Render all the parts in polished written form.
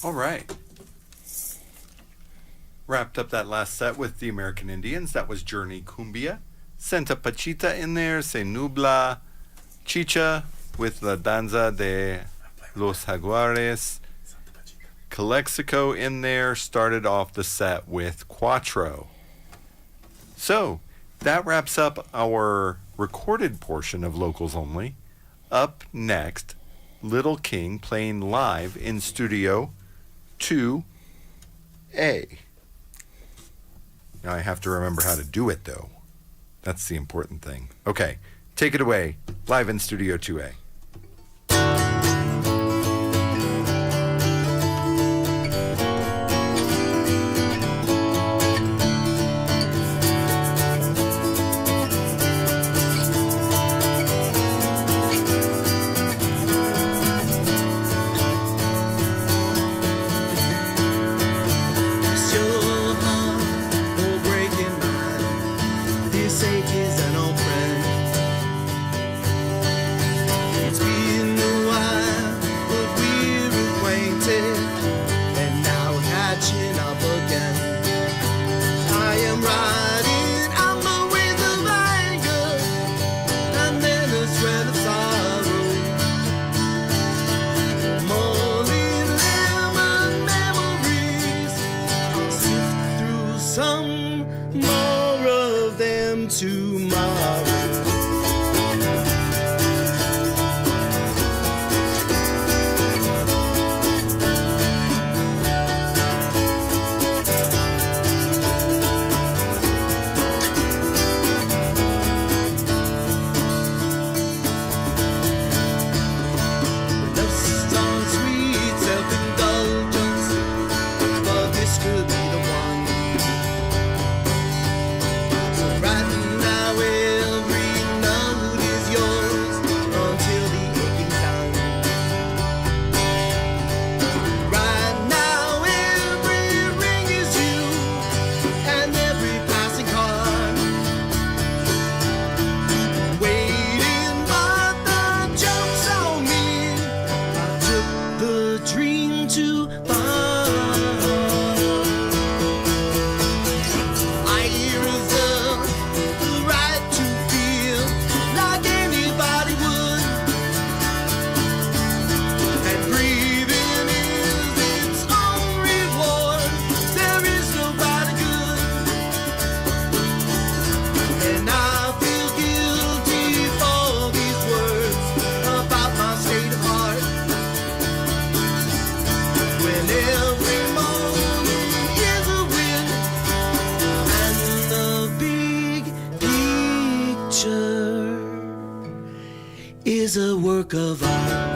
All right. Wrapped up that last set with the American Indians. That was Journey Cumbia. Santa Pachita in there, Se Nubla, Chicha with La Danza de los Jaguares. Calexico in there started off the set with Cuatro. So, that wraps up our recorded portion of Locals Only. Up next, Little King playing live in Studio 2A. Now I have to remember how to do it, though. That's the important thing. Okay, take it away, live in Studio 2A. Is a work of art.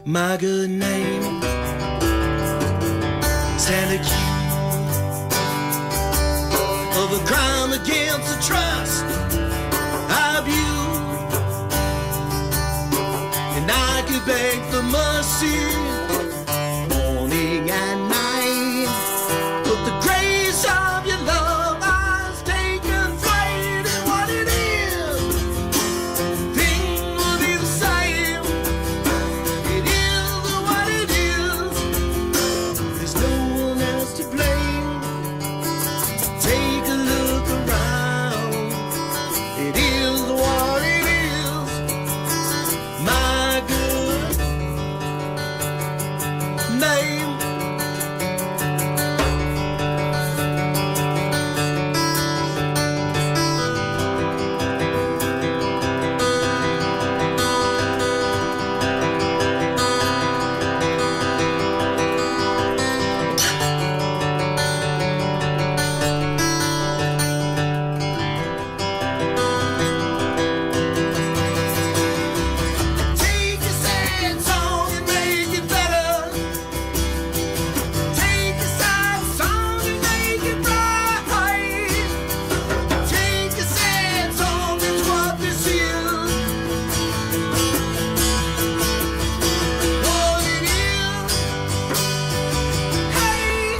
My good name, Santa Q. of a crime against the trust of you. And I could beg for mercy morning and night, but the grace of your love has taken flight. And what it is, things will be the same. It is what it is. There's no one else to blame. Take a look around. It is what it is. My good name. Take a sad song and make it better. Take a sad song and make it bright. Take a sad song, it's what this is. What it is. Hey.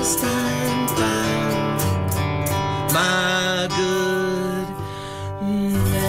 Lost and found, my good name.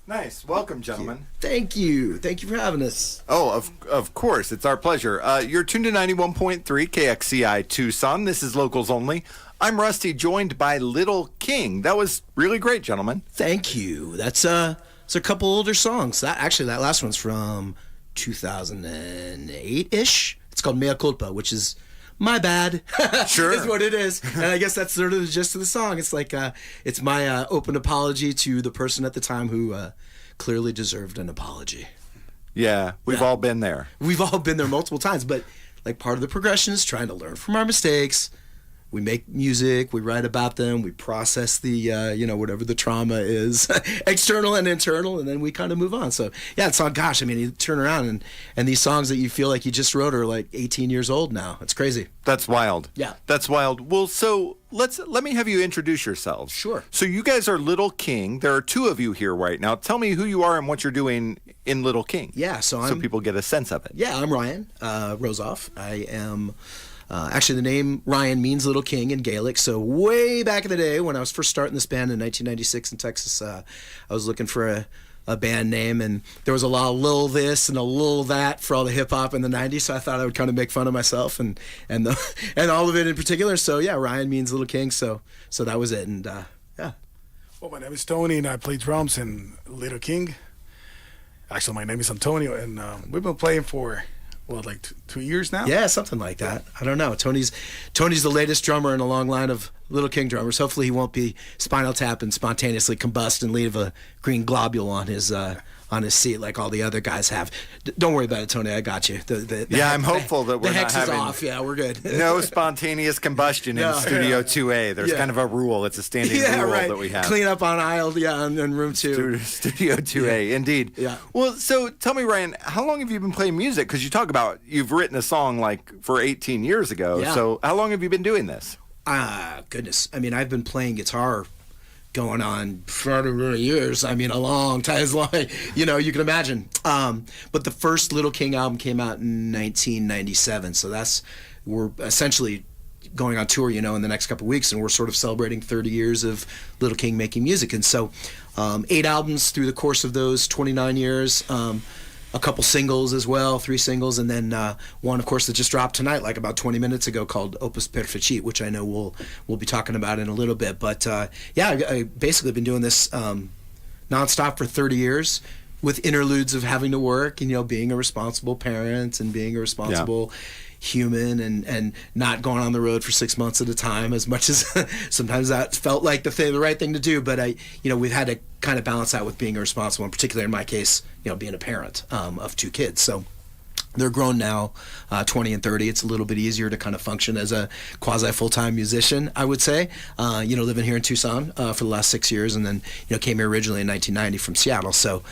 Nice. Welcome, gentlemen. Thank you for having us. Oh, of course. It's our pleasure. You're tuned to 91.3 KXCI Tucson. This is Locals Only. I'm Rusty, joined by Little King. That was really great, gentlemen. Thank you. That's it's a couple older songs. That last one's from 2008-ish. It's called Mea Culpa, which is my bad. Sure. Is what it is. And I guess that's sort of the gist of the song. It's like it's my open apology to the person at the time who clearly deserved an apology. Yeah, we've all been there. We've all been there multiple times, but like part of the progression is trying to learn from our mistakes. We make music, we write about them, we process the, whatever the trauma is, external and internal, and then we kind of move on. So, yeah, it's all, gosh, I mean, you turn around and these songs that you feel like you just wrote are like 18 years old now. It's crazy. That's wild. Yeah. That's wild. Well, so let me have you introduce yourselves. Sure. So you guys are Little King. There are two of you here right now. Tell me who you are and what you're doing in Little King. Yeah, so people get a sense of it. Yeah, I'm Ryan Rosoff. I am... actually, the name Ryan means Little King in Gaelic. So way back in the day when I was first starting this band in 1996 in Texas, I was looking for a band name, and there was a lot of Lil this and a Lil that for all the hip hop in the 90s. So I thought I would kind of make fun of myself and all of it in particular. So yeah, Ryan means Little King. So that was it. And yeah. Well, my name is Tony, and I play drums in Little King. Actually, my name is Antonio, and we've been playing for, like 2 years now? Yeah, something like that. I don't know. Tony's the latest drummer in a long line of Little King drummers. Hopefully he won't be Spinal Tap and spontaneously combust and leave a green globule on his seat like all the other guys have. Don't worry about it, Tony. I got you. I'm hopeful that we're the hex not is having off. Yeah, we're good. no spontaneous combustion in Studio 2A. There's kind of a rule. It's a standing rule that we have. Clean up on aisle, in room 2. Studio 2A, indeed. Yeah. Well, so tell me, Ryan, how long have you been playing music? Because you talk about you've written a song like for 18 years ago. Yeah. So how long have you been doing this? Goodness. I mean, I've been playing guitar going on for years. I mean, a long time, as long, you can imagine. But the first Little King album came out in 1997. So we're essentially going on tour, in the next couple of weeks, and we're sort of celebrating 30 years of Little King making music. And so 8 albums through the course of those 29 years. A couple singles as well, 3 singles, and then one, of course, that just dropped tonight, like about 20 minutes ago, called Opus Perfecit, which I know we'll be talking about in a little bit. But I basically been doing this nonstop for 30 years, with interludes of having to work and being a responsible parent and being a responsible human and not going on the road for 6 months at a time, as much as sometimes that felt like the right thing to do. But we've had to kind of balance out with being irresponsible, and particularly in my case, being a parent of 2 kids. So They're grown now, 20 and 30. It's a little bit easier to kind of function as a quasi full-time musician, I would say. Living here in Tucson for the last 6 years, and then came here originally in 1990 from Seattle. So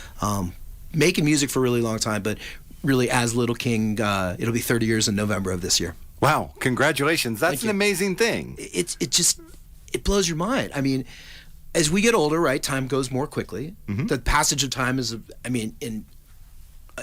making music for a really long time, but really as Little King, it'll be 30 years in November of this year. Wow, congratulations. That's an amazing thing. It blows your mind. I mean, as we get older, right, time goes more quickly. Mm-hmm. The passage of time is,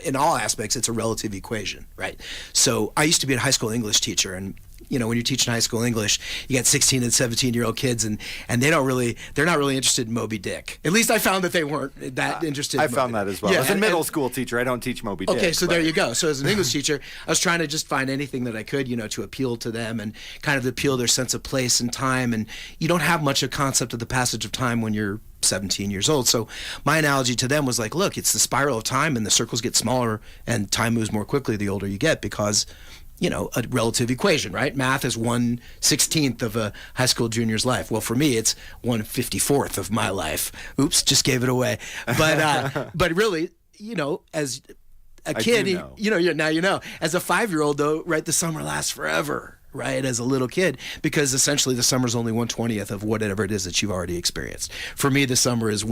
in all aspects, it's a relative equation, right? So I used to be a high school English teacher, and when you're teaching high school English, you got 16 and 17-year-old kids, and they're not really interested in Moby Dick. At least I found that they weren't that interested. I in found Moby that as well. Yeah, as a middle school teacher, I don't teach Moby Dick. Okay, so there you go. So as an English teacher, I was trying to just find anything that I could, to appeal to them and kind of appeal their sense of place and time. And you don't have much of a concept of the passage of time when you're 17 years old. So my analogy to them was like, look, it's the spiral of time, and the circles get smaller and time moves more quickly the older you get, because a relative equation, right? Math is 1/16 of a high school junior's life. Well, for me, it's 1/54 of my life. Oops, just gave it away. But really, as a kid, now as a 5-year-old though, right? The summer lasts forever, right? As a little kid, because essentially the summer's only 1/20 of whatever it is that you've already experienced. For me, the summer is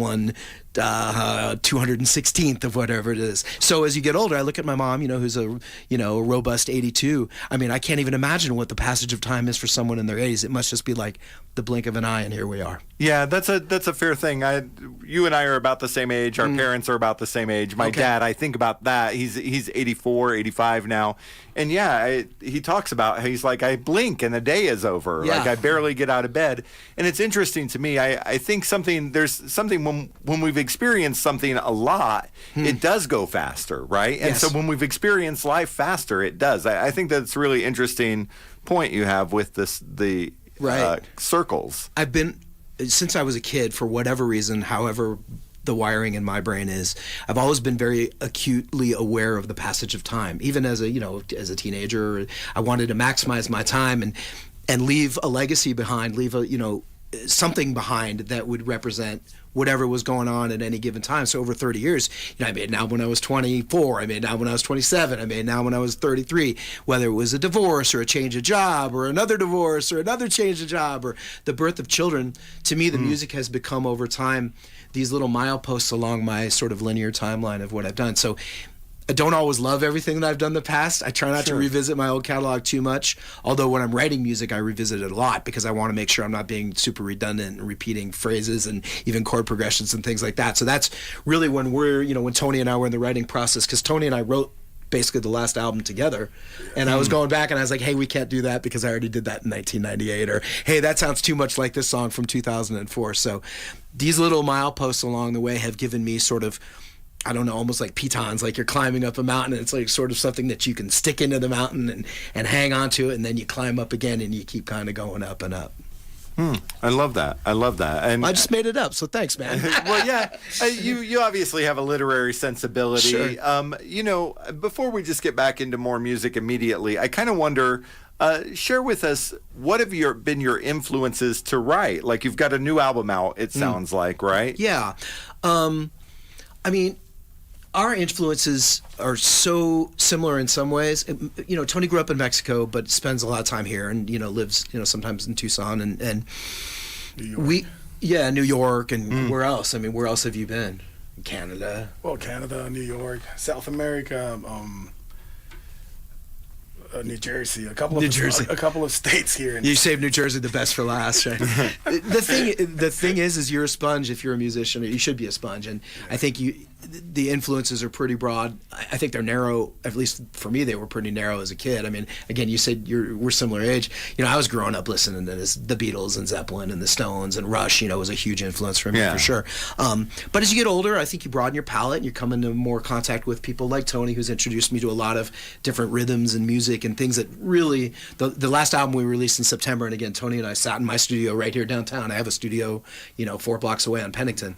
216th of whatever it is. So as you get older, I look at my mom, who's a robust 82. I mean, I can't even imagine what the passage of time is for someone in their 80s. It must just be like the blink of an eye, and here we are. Yeah, that's a fair thing. You and I are about the same age. Our parents are about the same age. My dad, I think about that. He's 84, 85 now. And he talks about, he's like, I blink and the day is over. Yeah. Like I barely get out of bed. And it's interesting to me. I think there's something when we've experienced something a lot, it does go faster, right? And Yes. so when we've experienced life faster, it does. I think that's a really interesting point you have with the Right. Circles. I've been, since I was a kid, for whatever reason, however the wiring in my brain is, I've always been very acutely aware of the passage of time. Even as a teenager, I wanted to maximize my time and leave a legacy behind, leave something behind that would represent whatever was going on at any given time. So over 30 years, I made an album when I was 24, I made an album when I was 27, I made an album when I was 33, whether it was a divorce or a change of job or another divorce or another change of job or the birth of children. To me, the music has become over time these little mileposts along my sort of linear timeline of what I've done. So I don't always love everything that I've done in the past. I try not to revisit my old catalog too much. Although when I'm writing music, I revisit it a lot because I want to make sure I'm not being super redundant and repeating phrases and even chord progressions and things like that. So that's really when when Tony and I were in the writing process, because Tony and I wrote basically the last album together, and I was going back and I was like, hey, we can't do that because I already did that in 1998, or hey, that sounds too much like this song from 2004. So these little mileposts along the way have given me sort of, I don't know, almost like pitons, like you're climbing up a mountain and it's like sort of something that you can stick into the mountain and hang on to it, and then you climb up again and you keep kind of going up and up. I love that. And I just made it up, so thanks, man. well, yeah, you obviously have a literary sensibility. Sure. Before we just get back into more music immediately, I kind of wonder, share with us, what have been your influences to write? Like, you've got a new album out, it sounds like, right? Yeah. I mean, our influences are so similar in some ways. Tony grew up in Mexico, but spends a lot of time here, and lives sometimes in Tucson and New York. New York, and where else? I mean, where else have you been? Canada. Well, Canada, New York, South America, New Jersey, a couple of states here. You saved New Jersey the best for last, right? the thing is you're a sponge if you're a musician. You should be a sponge, and I think the influences are pretty broad. I think they're narrow. At least for me, they were pretty narrow as a kid. I mean, again, you said we're similar age. I was growing up listening to the Beatles and Zeppelin and the Stones, and Rush. Was a huge influence for me, for sure. But as you get older, I think you broaden your palette and you come into more contact with people like Tony, who's introduced me to a lot of different rhythms and music and things that really. The last album we released in September, and again, Tony and I sat in my studio right here downtown. I have a studio, 4 blocks away on Pennington,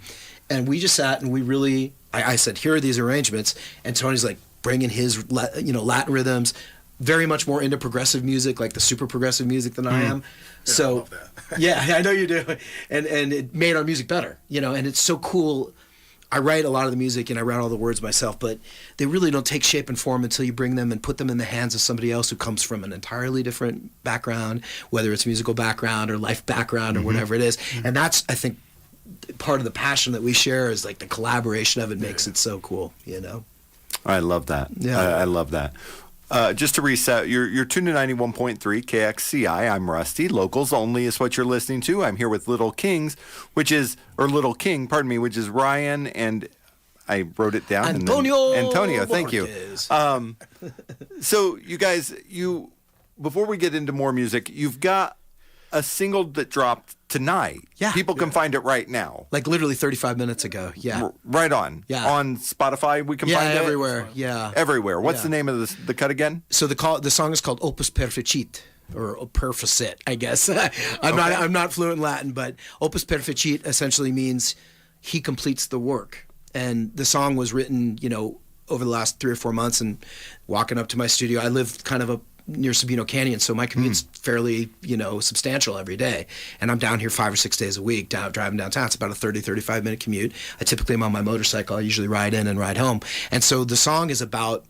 and we just sat and we really. I said, here are these arrangements, and Tony's like bringing his Latin rhythms, very much more into progressive music, like the super progressive music than I am. Yeah, So I love that. yeah, I know you do, and it made our music better, and it's so cool. I write a lot of the music and I write all the words myself, but they really don't take shape and form until you bring them and put them in the hands of somebody else who comes from an entirely different background, whether it's musical background or life background or whatever it is. And that's, I think, part of the passion that we share is like the collaboration of it makes it so cool, you know? I love that. Yeah. I love that. Just to reset, you're tuned to 91.3 KXCI. I'm Rusty. Locals only is what you're listening to. I'm here with Little King, which is Ryan, and I wrote it down. Antonio, thank you. So you guys, before we get into more music, you've got a single that dropped tonight. Yeah. People can find it right now. Like literally 35 minutes ago. Yeah. Right on. Yeah. On Spotify, we can find it? Everywhere. Yeah. Everywhere. What's the name of the cut again? So the song is called Opus Perfecit, or Perfecit, I guess. I'm not fluent in Latin, but Opus Perfecit essentially means he completes the work. And the song was written, over the last 3 or 4 months, and walking up to my studio, I live kind of near Sabino Canyon, so my commute's fairly, substantial every day. And I'm down here 5 or 6 days a week, driving downtown. It's about a 30, 35-minute commute. I typically am on my motorcycle. I usually ride in and ride home. And so the song is about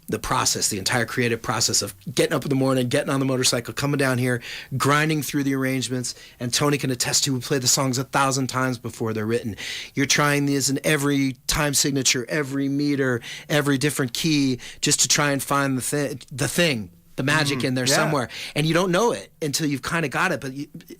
the process, the entire creative process of getting up in the morning, getting on the motorcycle, coming down here, grinding through the arrangements. And Tony can attest to, we play the songs 1,000 times before they're written. You're trying these in every time signature, every meter, every different key, just to try and find the magic in there somewhere. And you don't know it until you've kind of got it. But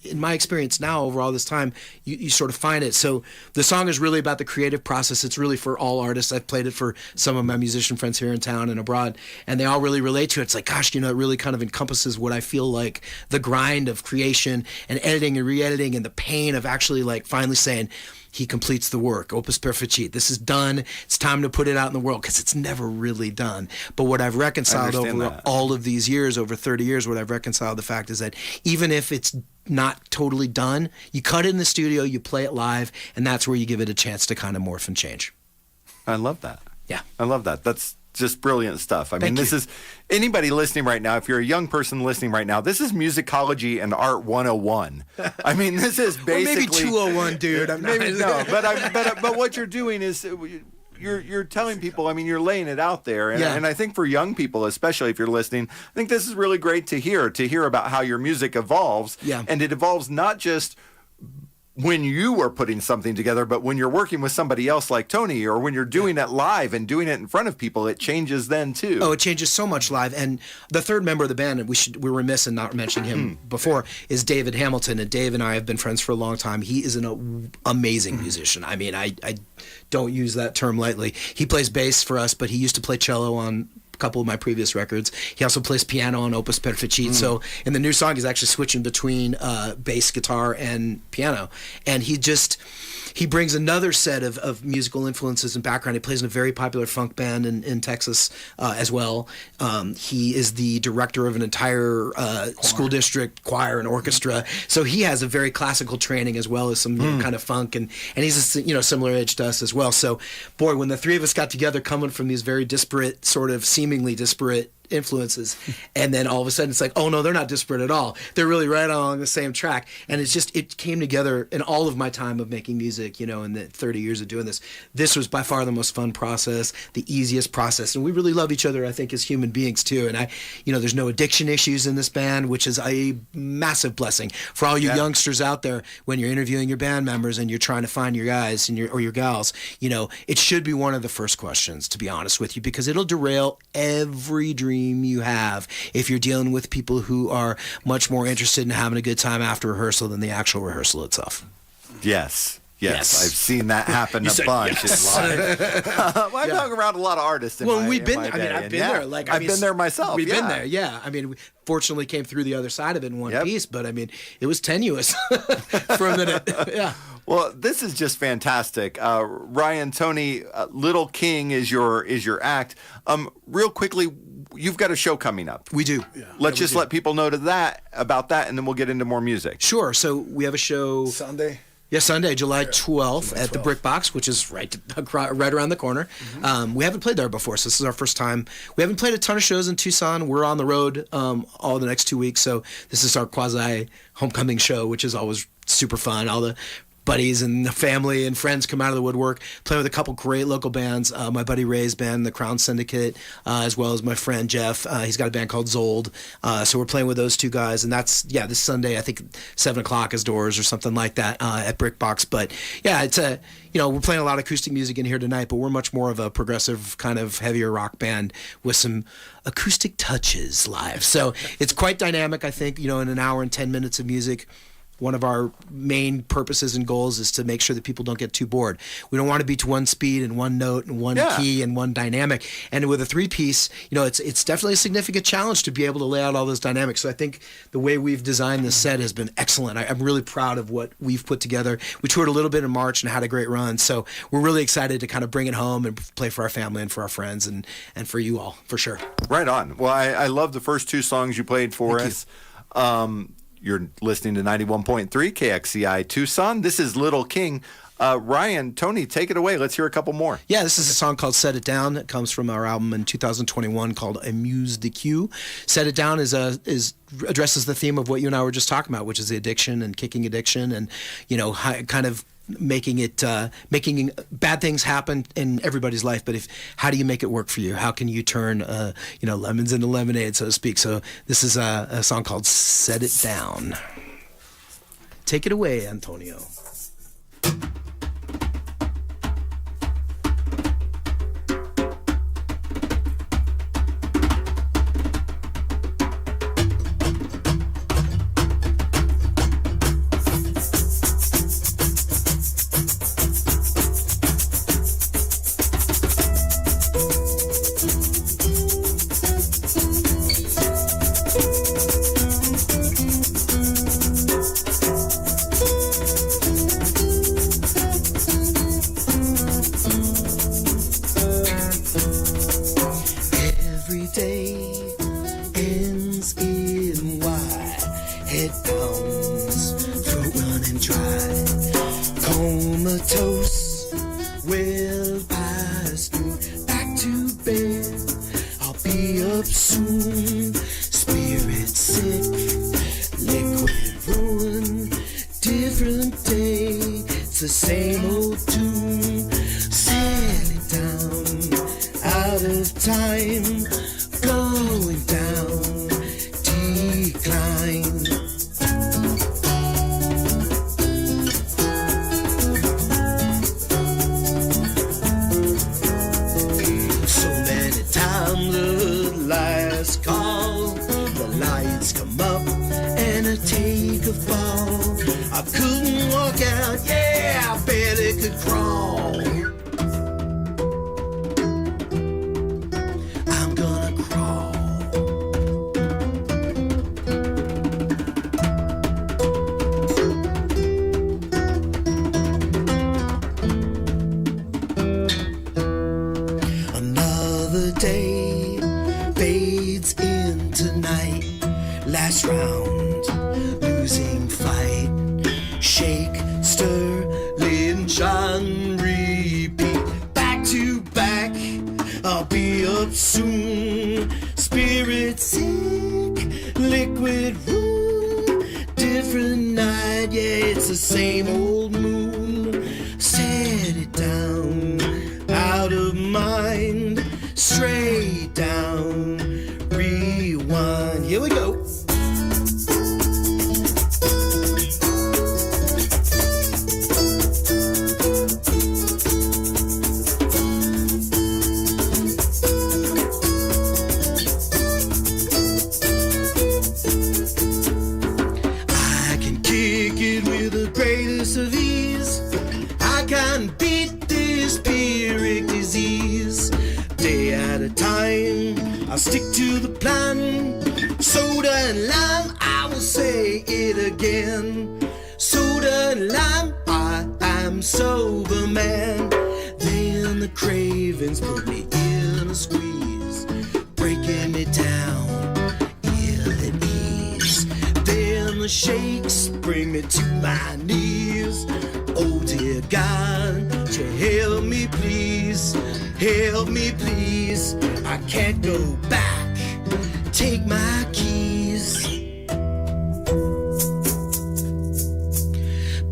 in my experience now, over all this time, you sort of find it. So the song is really about the creative process. It's really for all artists. I've played it for some of my musician friends here in town and abroad, and they all really relate to it. It's like, gosh, it really kind of encompasses what I feel like the grind of creation and editing and re-editing and the pain of actually like finally saying, he completes the work. Opus Perfecit. This is done. It's time to put it out in the world, because it's never really done. But what I've reconciled over all of these years, over 30 years, what I've reconciled the fact is that even if it's not totally done, you cut it in the studio, you play it live, and that's where you give it a chance to kind of morph and change. I love that. Yeah. I love that. That's just brilliant stuff. I mean, this is anybody listening right now. If you're a young person listening right now, this is musicology and art 101. I mean, this is basically maybe 201, dude. But what you're doing is you're telling people. I mean, you're laying it out there, and I think for young people, especially if you're listening, I think this is really great to hear about how your music evolves. Yeah. And it evolves not just when you are putting something together, but when you're working with somebody else like Tony, or when you're doing it live and doing it in front of people, it changes then too. Oh, it changes so much live. And the third member of the band, and we're remiss in not mentioning him before, is David Hamilton. And Dave and I have been friends for a long time. He is an amazing musician. I mean, I don't use that term lightly. He plays bass for us, but he used to play cello on couple of my previous records. He also plays piano on Opus Perfecit. So in the new song, he's actually switching between bass guitar and piano. And he brings another set of musical influences and background. He plays in a very popular funk band in Texas as well. He is the director of an entire school district choir and orchestra. So he has a very classical training as well as some kind of funk, and he's a similar age to us as well. So boy, when the three of us got together, coming from these very disparate, sort of seemingly disparate influences, and then all of a sudden it's like, oh no, they're not disparate at all, they're really right along the same track. And it came together in all of my time of making music, in the 30 years of doing this was by far the most fun process, the easiest process, and we really love each other, I think, as human beings too. And there's no addiction issues in this band, which is a massive blessing for all you youngsters out there. When you're interviewing your band members and you're trying to find your guys and your gals, it should be one of the first questions, to be honest with you, because it'll derail every dream you have if you're dealing with people who are much more interested in having a good time after rehearsal than the actual rehearsal itself. Yes. I've seen that happen a bunch in live. I've hung around a lot of artists. I've been there. I've been there myself. We've been there. Yeah. I mean, we fortunately came through the other side of it in one piece, but I mean, it was tenuous for a minute. Yeah. Well, this is just fantastic. Ryan, Tony, Little King is your act. Real quickly, you've got a show coming up. We do. Yeah. Let's just let people know about that, and then we'll get into more music. Sure. So we have a show Sunday. Yeah, Sunday, July 12th at the Brick Box, which is right around the corner. We haven't played there before, so this is our first time. We haven't played a ton of shows in Tucson. We're on the road all the next 2 weeks, so this is our quasi homecoming show, which is always super fun. All the buddies and family and friends come out of the woodwork. Play with a couple great local bands. My buddy Ray's band, the Crown Syndicate, as well as my friend Jeff. He's got a band called Zold. So we're playing with those two guys, and that's this Sunday. I think 7 o'clock is doors or something like that at Brick Box. But yeah, it's we're playing a lot of acoustic music in here tonight, but we're much more of a progressive kind of heavier rock band with some acoustic touches live. So it's quite dynamic, I think, in an hour and 10 minutes of music. One of our main purposes and goals is to make sure that people don't get too bored. We don't want to be to one speed and one note and one key and one dynamic. And with a 3-piece, it's definitely a significant challenge to be able to lay out all those dynamics. So I think the way we've designed this set has been excellent. I'm really proud of what we've put together. We toured a little bit in March and had a great run. So we're really excited to kind of bring it home and play for our family and for our friends and for you all, for sure. Right on. Well, I love the first 2 songs you played for us. You're listening to 91.3 KXCI Tucson. This is Little King. Ryan, Tony, take it away. Let's hear a couple more. Yeah, this is a song called Set It Down. It comes from our album in 2021 called Muse the Q. Set It Down is addresses the theme of what you and I were just talking about, which is the addiction and kicking addiction and, kind of making bad things happen in everybody's life, but how do you make it work for you? How can you turn lemons into lemonade, so to speak? So this is a song called Set It Down. Take it away, Antonio.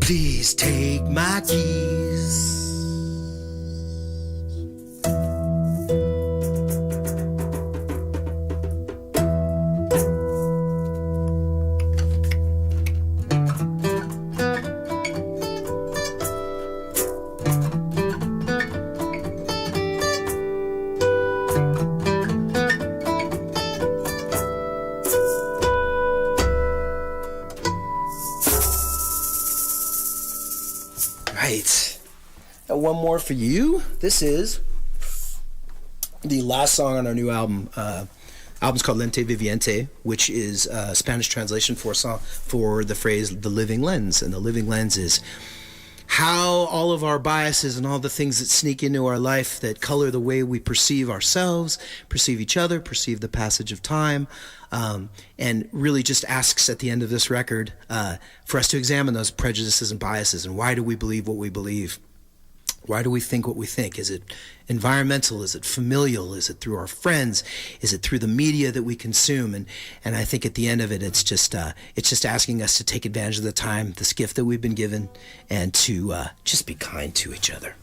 Please. Please take my keys. Right. And one more for you. This is the last song on our new album. Album's called Lente Viviente, which is a Spanish translation for the phrase "the living lens." And the living lens is how all of our biases and all the things that sneak into our life that color the way we perceive ourselves, perceive each other, perceive the passage of time, and really just asks at the end of this record for us to examine those prejudices and biases, and why do we believe what we believe? Why do we think what we think? Is it environmental? Is it familial? Is it through our friends? Is it through the media that we consume? And I think at the end of it, it's just asking us to take advantage of the time, this gift that we've been given, and to just be kind to each other.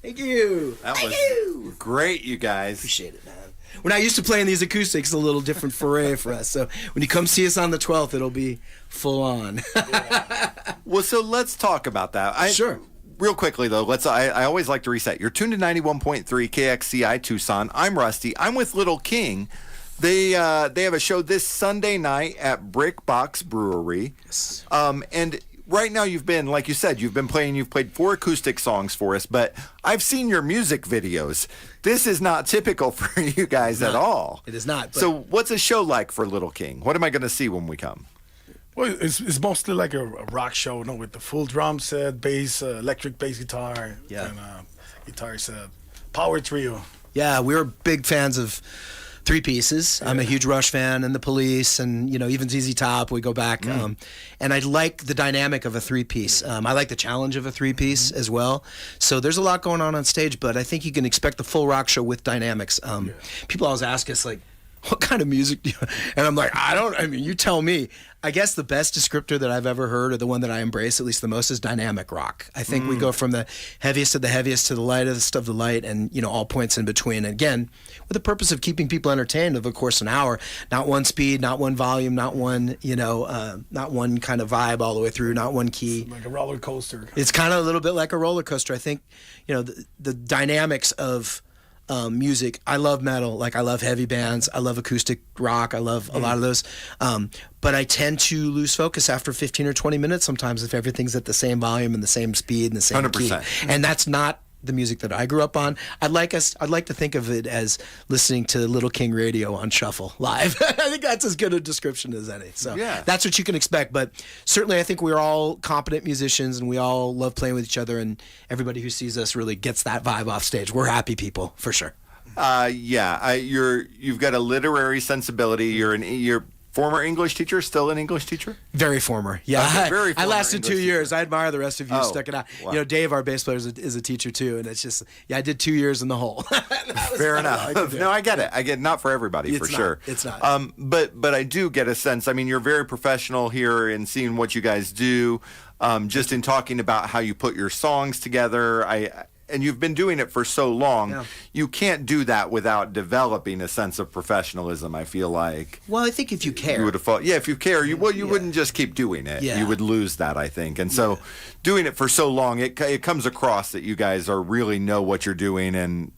Thank you. That was great, you guys. Appreciate it, man. We're not used to playing these acoustics. A little different foray for us. So when you come see us on the 12th, it'll be full on. Well, so let's talk about that. Sure. Real quickly, though, I always like to reset. You're tuned to 91.3 KXCI Tucson. I'm Rusty. I'm with Little King. They have a show this Sunday night at Brick Box Brewery. Yes. And right now you've been, like you said, you've played 4 acoustic songs for us, but I've seen your music videos. This is not typical for you guys at all. It is not. But So what's a show like for Little King? What am I going to see when we come? Well, it's mostly like a rock show, you know, with the full drum set, bass, electric bass guitar, and guitar set, power trio. yeah, we're big fans of 3 pieces. I'm a huge Rush fan, and the Police, and even ZZ Top. We go back, and I like the dynamic of a 3-piece. I like the challenge of a 3-piece as well. So there's a lot going on stage, but I think you can expect the full rock show with dynamics. People always ask us like, what kind of music do you? And I'm like, I mean, you tell me. I guess the best descriptor that I've ever heard, or the one that I embrace at least the most, is dynamic rock. I think we go from the heaviest of the heaviest to the lightest of the light, and all points in between. And again, with the purpose of keeping people entertained, of course, an hour, not one speed, not one volume, not one not one kind of vibe all the way through, not one key. Like a roller coaster. It's kind of a little bit like a roller coaster. I think the dynamics of music. I love metal, like I love heavy bands, I love acoustic rock, I love a lot of those. But I tend to lose focus after 15 or 20 minutes sometimes if everything's at the same volume and the same speed and the same 100%. key. And that's not the music that I grew up on. I'd like to think of it as listening to Little King Radio on shuffle live. I think that's as good a description as any. So that's what you can expect. But certainly I think we're all competent musicians and we all love playing with each other, and everybody who sees us really gets that vibe off stage. We're happy people, for sure. You've got a literary sensibility. You're former English teacher, still an English teacher? Very former. Yeah, Okay, very I former lasted English 2 years. I admire the rest of you stuck it out. Wow. Dave, our bass player, is a teacher too, and it's just I did 2 years in the hole. Fair enough. No, I get it. Not for everybody, for sure. It's not. But I do get a sense. I mean, you're very professional here in seeing what you guys do. Just in talking about how you put your songs together. And you've been doing it for so long. Yeah. You can't do that without developing a sense of professionalism, I feel like. Well, I think if you care. You would have thought, if you care, you wouldn't just keep doing it. Yeah. You would lose that, I think. And so doing it for so long, it comes across that you guys really know what you're doing and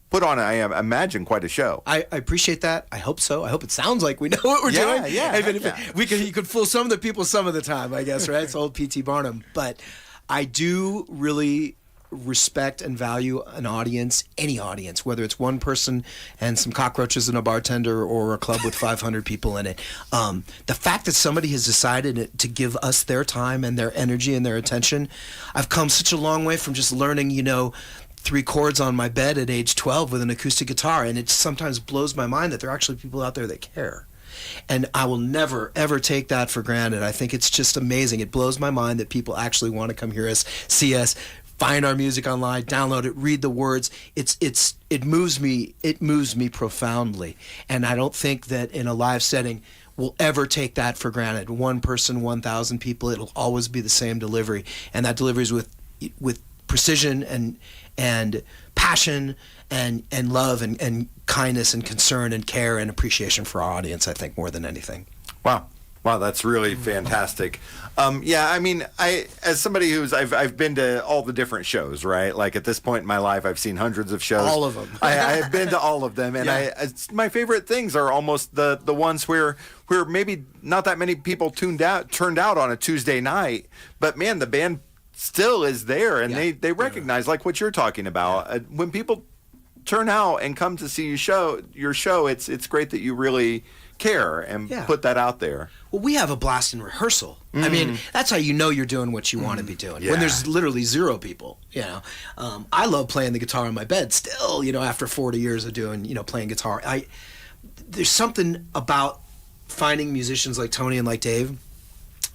put on, I imagine, quite a show. I appreciate that. I hope so. I hope it sounds like we know what we're doing. Yeah, Even if you could fool some of the people some of the time, I guess, right? It's old P.T. Barnum. But I do really respect and value an audience, any audience, whether it's one person and some cockroaches and a bartender or a club with 500 people in it. The fact that somebody has decided to give us their time and their energy and their attention, I've come such a long way from just learning, 3 chords on my bed at age 12 with an acoustic guitar, and it sometimes blows my mind that there are actually people out there that care. And I will never, ever take that for granted. I think it's just amazing. It blows my mind that people actually want to come hear us, see us, find our music online, download it, read the words. It moves me. It moves me profoundly. And I don't think that in a live setting we'll ever take that for granted. One person, 1,000 people, it'll always be the same delivery. And that delivery is with precision and passion and love and kindness and concern and care and appreciation for our audience, I think, more than anything. Wow, that's really fantastic. I mean, as somebody I've been to all the different shows, right? Like at this point in my life, I've seen hundreds of shows. All of them. I have been to all of them, and my favorite things are almost the ones where maybe not that many people turned out on a Tuesday night, but man, the band still is there, and they recognize like what you're talking about. When people turn out and come to see your show, it's great that you really care and put that out there. Well, we have a blast in rehearsal. I mean, that's how you know you're doing what you want to be doing. When there's literally 0 people, I love playing the guitar in my bed still, after 40 years of doing, playing guitar. There's something about finding musicians like Tony and like Dave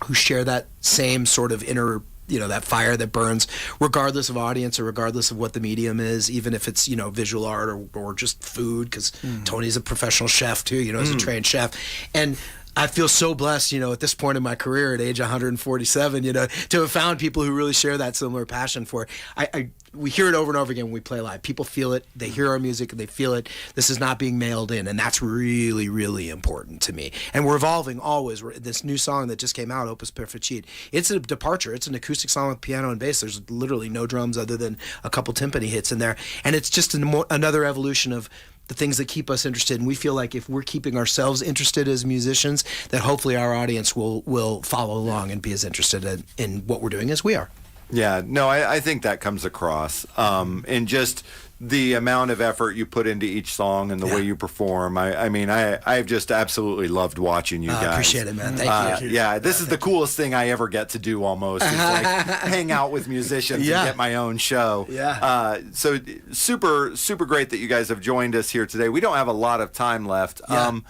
who share that same sort of inner, that fire that burns regardless of audience or regardless of what the medium is, even if it's, visual art or just food, because Tony's a professional chef too, as a trained chef. And I feel so blessed, at this point in my career at age 147, to have found people who really share that similar passion for it. We hear it over and over again when we play live. People feel it. They hear our music and they feel it. This is not being mailed in, and that's really, really important to me. And we're evolving always. This new song that just came out, Opus Perfecit, it's a departure. It's an acoustic song with piano and bass. There's literally no drums other than a couple timpani hits in there. And it's just another evolution of the things that keep us interested. And we feel like if we're keeping ourselves interested as musicians, that hopefully our audience will follow along and be as interested in what we're doing as we are. Yeah, no, I think that comes across. And just the amount of effort you put into each song and the way you perform. I've just absolutely loved watching you guys. I appreciate it, man. Thank you. Yeah, this is the coolest thing I ever get to do almost. Is like hang out with musicians and get my own show. Yeah. So super, super great that you guys have joined us here today. We don't have a lot of time left. Yeah.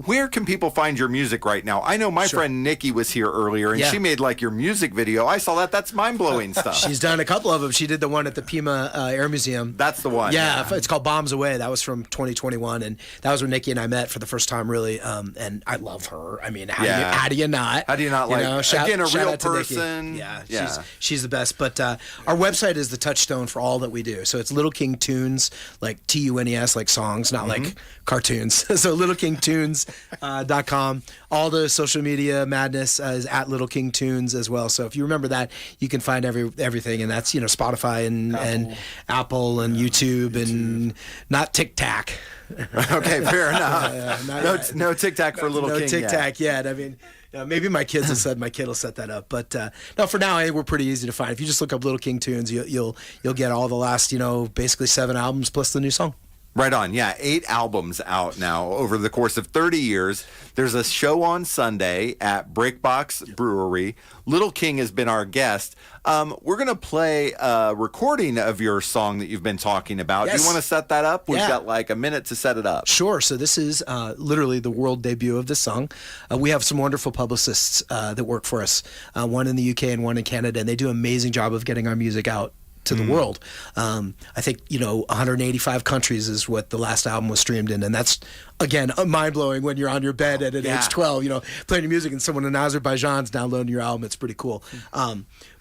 Where can people find your music right now? I know my friend Nikki was here earlier, and she made like your music video. I saw that. That's mind-blowing stuff. She's done a couple of them. She did the one at the Pima Air Museum. That's the one. Yeah, it's called Bombs Away. That was from 2021, and that was when Nikki and I met for the first time, really. And I love her. I mean, how do you not? How do you not again, a real person? Yeah, she's the best. But our website is the touchstone for all that we do. So it's Little King Tunes, like TUNES, like songs, not like cartoons. So littleKingTunes.com. All the social media madness is at Little King Tunes as well. So if you remember that, you can find everything, and that's Spotify and Apple and YouTube and not Tic Tac. Okay, fair enough. No Tic Tac for Little King. No Tic Tac yet. I mean, maybe my kid will set that up. But no, for now, we're pretty easy to find. If you just look up Little King Tunes, you'll get all the last basically 7 albums plus the new song. Right on. Yeah, 8 albums out now over the course of 30 years. There's a show on Sunday at Breakbox Brewery. Little King has been our guest. We're going to play a recording of your song that you've been talking about. Yes. Do you want to set that up? We've got like a minute to set it up. Sure. So this is literally the world debut of this song. We have some wonderful publicists that work for us, one in the UK and one in Canada, and they do an amazing job of getting our music out to the world. I think 185 countries is what the last album was streamed in, and that's again mind-blowing when you're on your bed at age 12 playing your music and someone in Azerbaijan's downloading your album. It's pretty cool.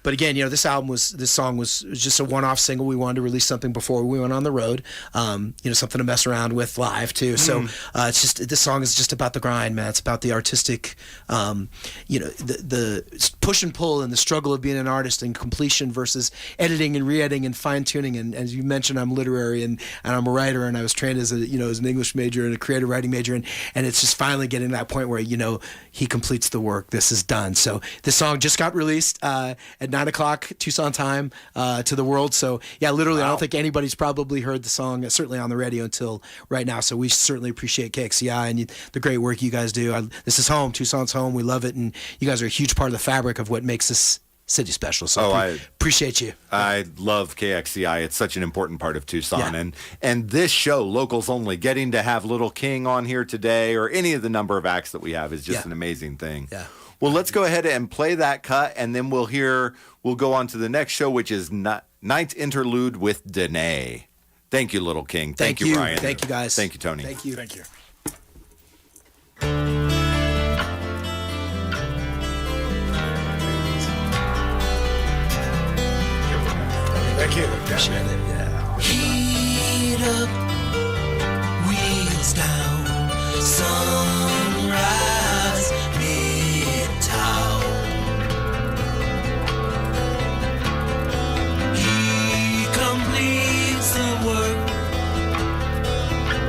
But again, this song was just a one-off single. We wanted to release something before we went on the road, something to mess around with live too. So it's just, this song is just about the grind, man. It's about the artistic, the push and pull and the struggle of being an artist and completion versus editing and re-editing and fine-tuning. And as you mentioned, I'm literary and I'm a writer, and I was trained as as an English major and a creative writing major, and it's just finally getting to that point where he completes the work. This is done. So this song just got released at 9:00 Tucson time to the world. So yeah, literally, I don't think anybody's probably heard the song, certainly on the radio until right now. So we certainly appreciate KXCI and the great work you guys do. This is home. Tucson's home. We love it, and you guys are a huge part of the fabric of what makes this city special. So I appreciate you. I love KXCI. It's such an important part of Tucson. And this show, Locals Only, getting to have Little King on here today, or any of the number of acts that we have, is just an amazing thing. Yeah. Well, let's go ahead and play that cut, and then we'll go on to the next show, which is Night Interlude with Danae. Thank you, Little King. Thank you, Ryan. Thank you, guys. Thank you, Tony. Thank you. Thank you. Thank you. Appreciate it. Yeah. Heat up, wheels down, sunrise, midtown. He completes the work,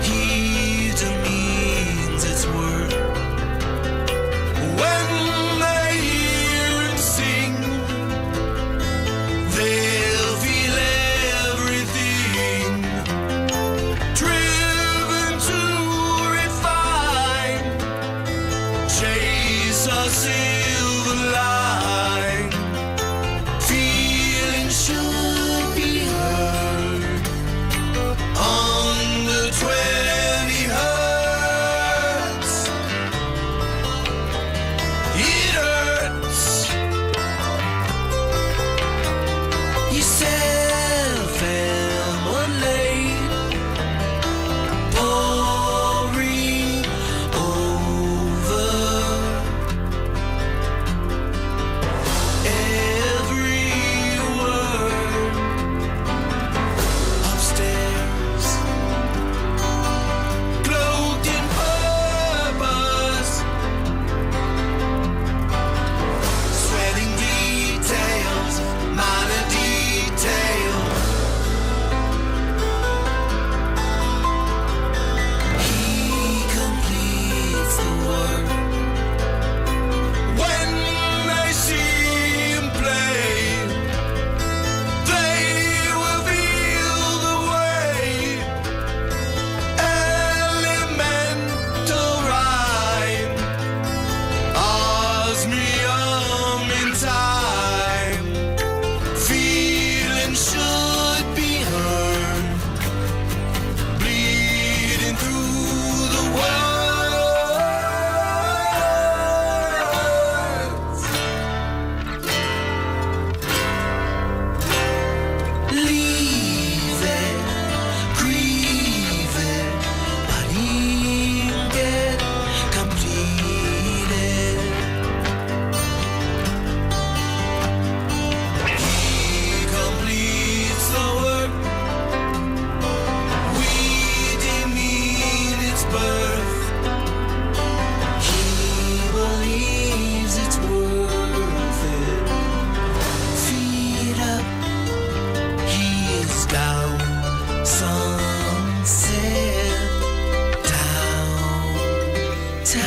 he demeans its worth. When they hear him sing, they'll feel everything.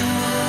high.